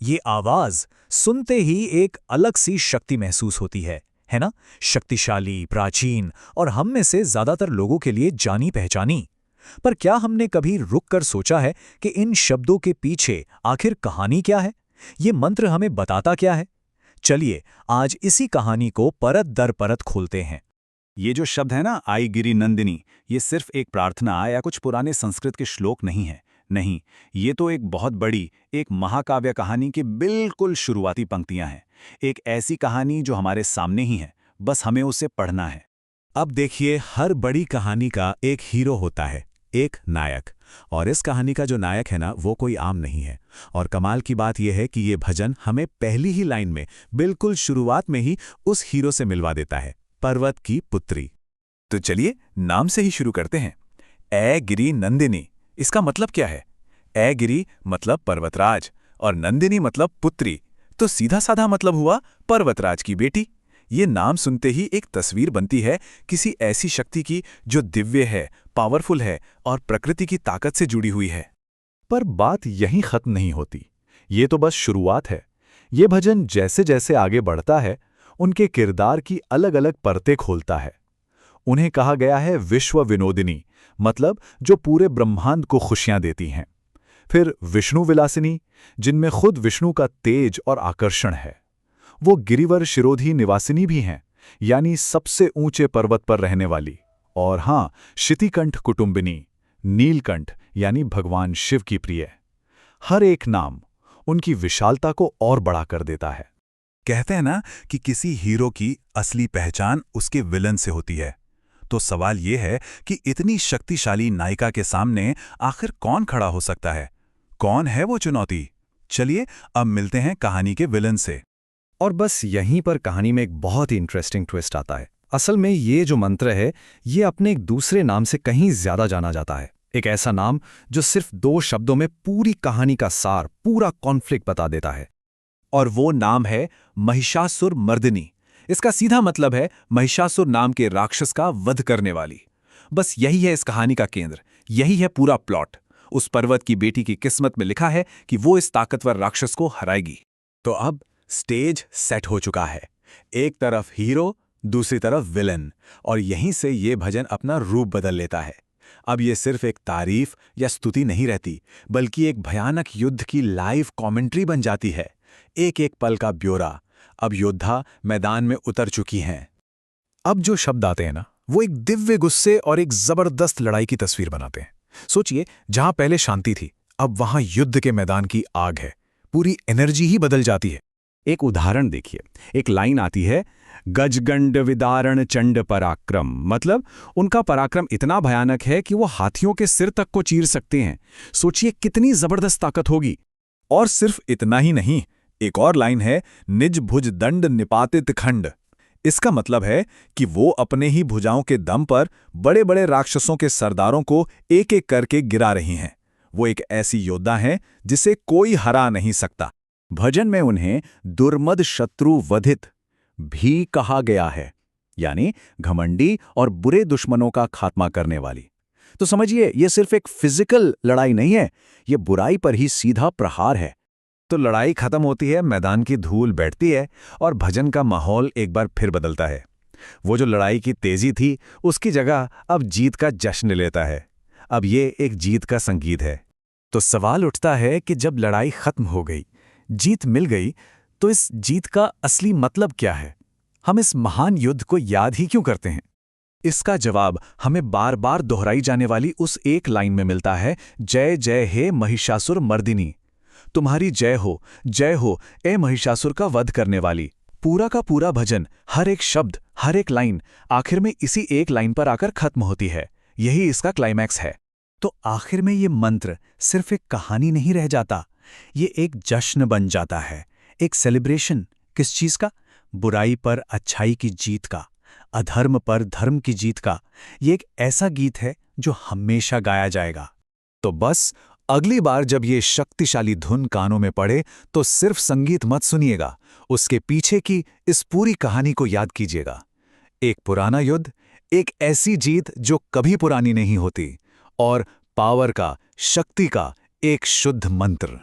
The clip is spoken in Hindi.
ये आवाज सुनते ही एक अलग सी शक्ति महसूस होती है ना? शक्तिशाली, प्राचीन और हम में से ज्यादातर लोगों के लिए जानी पहचानी। पर क्या हमने कभी रुक कर सोचा है कि इन शब्दों के पीछे आखिर कहानी क्या है? ये मंत्र हमें बताता क्या है? चलिए आज इसी कहानी को परत दर परत खोलते हैं। ये जो शब्द है ना, आई गिरी नंदिनी, ये सिर्फ एक प्रार्थना या कुछ पुराने संस्कृत के श्लोक नहीं है। नहीं, ये तो एक बहुत बड़ी, एक महाकाव्य कहानी की बिल्कुल शुरुआती पंक्तियां हैं। एक ऐसी कहानी जो हमारे सामने ही है, बस हमें उसे पढ़ना है। अब देखिए, हर बड़ी कहानी का एक हीरो होता है, एक नायक। और इस कहानी का जो नायक है ना, वो कोई आम नहीं है। और कमाल की बात यह है कि ये भजन हमें पहली ही लाइन में, बिल्कुल शुरुआत में ही उस हीरो से मिलवा देता है, पर्वत की पुत्री। तो चलिए नाम से ही शुरू करते हैं। ए गिरी नंदिनी, इसका मतलब क्या है? ए गिरी मतलब पर्वतराज और नंदिनी मतलब पुत्री। तो सीधा साधा मतलब हुआ पर्वतराज की बेटी। ये नाम सुनते ही एक तस्वीर बनती है किसी ऐसी शक्ति की जो दिव्य है, पावरफुल है और प्रकृति की ताकत से जुड़ी हुई है। पर बात यहीं खत्म नहीं होती। ये तो बस शुरुआत है। ये भजन जैसे जैसे आगे बढ़ता है, उनके किरदार की अलग अलग परतें खोलता है। उन्हें कहा गया है विश्व विनोदिनी, मतलब जो पूरे ब्रह्मांड को खुशियां देती हैं। फिर विष्णु विलासिनी, जिनमें खुद विष्णु का तेज और आकर्षण है। वो गिरिवर शिरोधी निवासिनी भी हैं, यानी सबसे ऊंचे पर्वत पर रहने वाली। और हां, शितिकंठ कुटुंबिनी, नीलकंठ यानी भगवान शिव की प्रिय। हर एक नाम उनकी विशालता को और बड़ा कर देता है। कहते हैं ना कि किसी हीरो की असली पहचान उसके विलन से होती है। तो सवाल ये है कि इतनी शक्तिशाली नायिका के सामने आखिर कौन खड़ा हो सकता है? कौन है वो चुनौती? चलिए अब मिलते हैं कहानी के विलन से। और बस यहीं पर कहानी में एक बहुत ही इंटरेस्टिंग ट्विस्ट आता है। असल में ये जो मंत्र है, ये अपने एक दूसरे नाम से कहीं ज्यादा जाना जाता है। एक ऐसा नाम जो सिर्फ 2 शब्दों में पूरी कहानी का सार, पूरा कॉन्फ्लिक्ट बता देता है। और वो नाम है महिषासुर मर्दिनी। इसका सीधा मतलब है महिषासुर नाम के राक्षस का वध करने वाली। बस यही है इस कहानी का केंद्र, यही है पूरा प्लॉट। उस पर्वत की बेटी की किस्मत में लिखा है कि वो इस ताकतवर राक्षस को हराएगी। तो अब स्टेज सेट हो चुका है। एक तरफ हीरो, दूसरी तरफ विलन, और यहीं से ये भजन अपना रूप बदल लेता है। अब ये सिर्फ एक तारीफ या स्तुति नहीं रहती, बल्कि एक भयानक युद्ध की लाइव कमेंट्री बन जाती है। एक एक पल का ब्यौरा। अब योद्धा मैदान में उतर चुकी हैं। अब जो शब्द आते हैं ना, वो एक दिव्य गुस्से और एक जबरदस्त लड़ाई की तस्वीर बनाते हैं। सोचिए, जहां पहले शांति थी, अब वहां युद्ध के मैदान की आग है। पूरी एनर्जी ही बदल जाती है। एक उदाहरण देखिए, एक लाइन आती है, गजगंड विदारण चंड पराक्रम, मतलब उनका पराक्रम इतना भयानक है कि वो हाथियों के सिर तक को चीर सकते हैं। सोचिए कितनी जबरदस्त ताकत होगी। और सिर्फ इतना ही नहीं, एक और लाइन है, निज भुज दंड निपातित खंड। इसका मतलब है कि वो अपने ही भुजाओं के दम पर बड़े बड़े राक्षसों के सरदारों को एक एक करके गिरा रही हैं। वो एक ऐसी योद्धा हैं जिसे कोई हरा नहीं सकता। भजन में उन्हें दुर्मद शत्रु वधित भी कहा गया है, यानी घमंडी और बुरे दुश्मनों का खात्मा करने वाली। तो समझिए, ये सिर्फ एक फिजिकल लड़ाई नहीं है, ये बुराई पर ही सीधा प्रहार है। तो लड़ाई खत्म होती है, मैदान की धूल बैठती है और भजन का माहौल एक बार फिर बदलता है। वो जो लड़ाई की तेजी थी, उसकी जगह अब जीत का जश्न लेता है। अब ये एक जीत का संगीत है। तो सवाल उठता है कि जब लड़ाई खत्म हो गई, जीत मिल गई, तो इस जीत का असली मतलब क्या है? हम इस महान युद्ध को याद ही क्यों करते हैं? इसका जवाब हमें बार बार दोहराई जाने वाली उस एक लाइन में मिलता है, जय जय हे महिषासुर मर्दिनी। तुम्हारी जय हो ए महिषासुर का वध करने वाली। पूरा का पूरा भजन, हर एक शब्द, हर एक लाइन आखिर में इसी एक लाइन पर आकर खत्म होती है। यही इसका क्लाइमैक्स है। तो आखिर में ये मंत्र सिर्फ एक कहानी नहीं रह जाता, ये एक जश्न बन जाता है, एक सेलिब्रेशन। किस चीज का? बुराई पर अच्छाई की जीत का, अधर्म पर धर्म की जीत का। ये एक ऐसा गीत है जो हमेशा गाया जाएगा। तो बस अगली बार जब ये शक्तिशाली धुन कानों में पड़े, तो सिर्फ संगीत मत सुनिएगा, उसके पीछे की इस पूरी कहानी को याद कीजिएगा। एक पुराना युद्ध, एक ऐसी जीत जो कभी पुरानी नहीं होती, और पावर का, शक्ति का एक शुद्ध मंत्र।